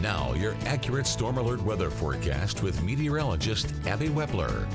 Now, your accurate storm alert weather forecast with meteorologist Abby Weppler.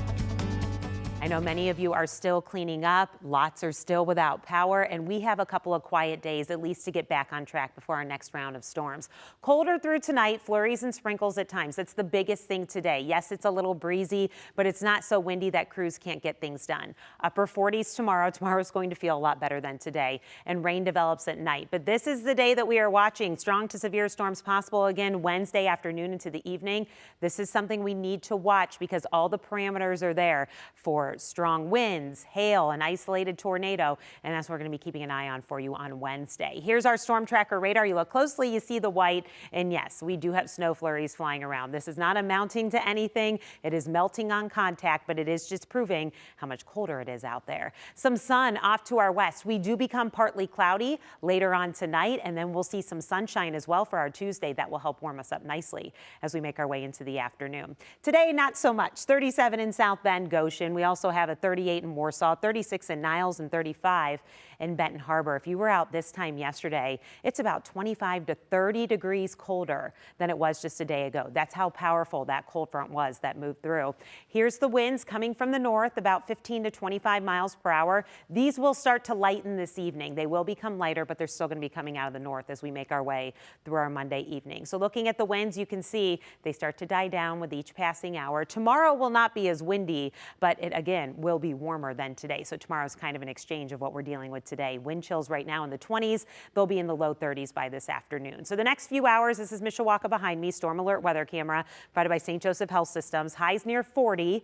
I know many of you are still cleaning up, lots are still without power, and we have a couple of quiet days at least to get back on track before our next round of storms. Colder through tonight, flurries and sprinkles at times. That's the biggest thing today. Yes, it's a little breezy, but it's not so windy that crews can't get things done. Upper 40s tomorrow. Tomorrow's going to feel a lot better than today, and rain develops at night. But this is the day that we are watching. Strong to severe storms possible again Wednesday afternoon into the evening. This is something we need to watch because all the parameters are there for strong winds, hail, an isolated tornado, and that's what we're going to be keeping an eye on for you on Wednesday. Here's our storm tracker radar. You look closely, you see the white, and yes, we do have snow flurries flying around. This is not amounting to anything. It is melting on contact, but it is just proving how much colder it is out there. Some sun off to our west. We do become partly cloudy later on tonight, and then we'll see some sunshine as well for our Tuesday. That will help warm us up nicely as we make our way into the afternoon. Today, not so much. 37 in South Bend, Goshen. We also have a 38 in Warsaw, 36 in Niles, and 35 in Benton Harbor. If you were out this time yesterday, it's about 25 to 30 degrees colder than it was just a day ago. That's how powerful that cold front was that moved through. Here's the winds coming from the north, about 15 to 25 miles per hour. These will start to lighten this evening. They will become lighter, but they're still going to be coming out of the north as we make our way through our Monday evening. So looking at the winds, you can see they start to die down with each passing hour. Tomorrow will not be as windy, but it again will be warmer than today. So tomorrow's kind of an exchange of what we're dealing with today. Wind chills right now in the 20s. They'll be in the low 30s by this afternoon. So the next few hours, this is Mishawaka behind me, storm alert weather camera provided by St. Joseph Health Systems. Highs near 40,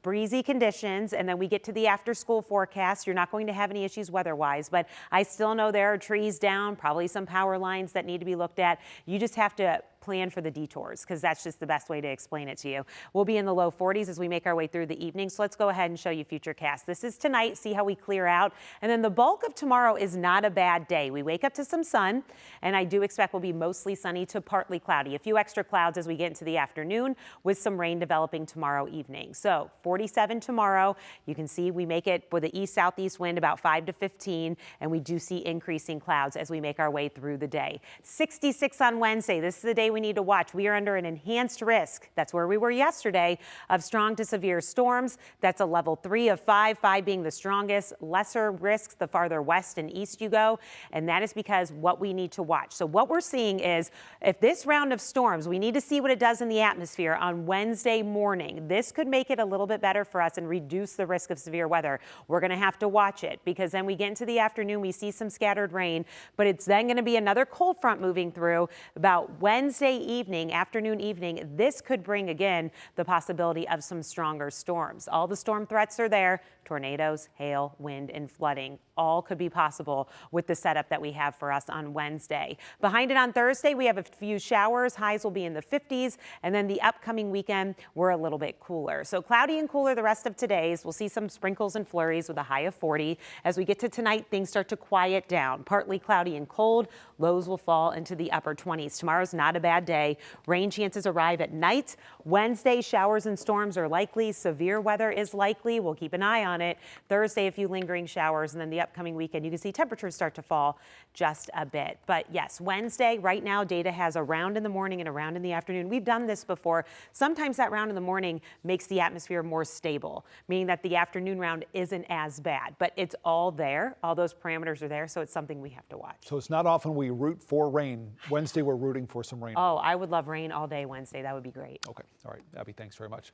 breezy conditions, and then we get to the after school forecast. You're not going to have any issues weather-wise, but I still know there are trees down, probably some power lines that need to be looked at. You just have to plan for the detours because that's just the best way to explain it to you. We'll be in the low 40s as we make our way through the evening. So let's go ahead and show you futurecast. This is tonight. See how we clear out. And then the bulk of tomorrow is not a bad day. We wake up to some sun, and I do expect we'll be mostly sunny to partly cloudy. A few extra clouds as we get into the afternoon with some rain developing tomorrow evening. So 47 tomorrow. You can see we make it with the east-southeast wind about 5 to 15, and we do see increasing clouds as we make our way through the day. 66 on Wednesday. This is the day we need to watch. We are under an enhanced risk. That's where we were yesterday of strong to severe storms. That's a level 3 of 5, 5 being the strongest. Lesser risks the farther west and east you go. And that is because what we need to watch. So what we're seeing is if this round of storms, we need to see what it does in the atmosphere on Wednesday morning. This could make it a little bit better for us and reduce the risk of severe weather. We're going to have to watch it because then we get into the afternoon, we see some scattered rain, but it's then going to be another cold front moving through about Wednesday evening, afternoon, evening. This could bring again the possibility of some stronger storms. All the storm threats are there. Tornadoes, hail, wind, and flooding all could be possible with the setup that we have for us on Wednesday. Behind it on Thursday, we have a few showers. Highs will be in the 50s. And then the upcoming weekend, we're a little bit cooler. So cloudy and cooler the rest of today's. We'll see some sprinkles and flurries with a high of 40. As we get to tonight, things start to quiet down. Partly cloudy and cold. Lows will fall into the upper 20s. Tomorrow's not a bad day. Rain chances arrive at night. Wednesday, showers and storms are likely. Severe weather is likely. We'll keep an eye on it. Thursday, a few lingering showers, and then the upcoming weekend, you can see temperatures start to fall just a bit. But yes, Wednesday, right now, data has a round in the morning and a round in the afternoon. We've done this before. Sometimes that round in the morning makes the atmosphere more stable, meaning that the afternoon round isn't as bad. But it's all there. All those parameters are there, so it's something we have to watch. So it's not often we root for rain. Wednesday, we're rooting for some rain. Oh, I would love rain all day Wednesday. That would be great. Okay. All right. Abby, thanks very much.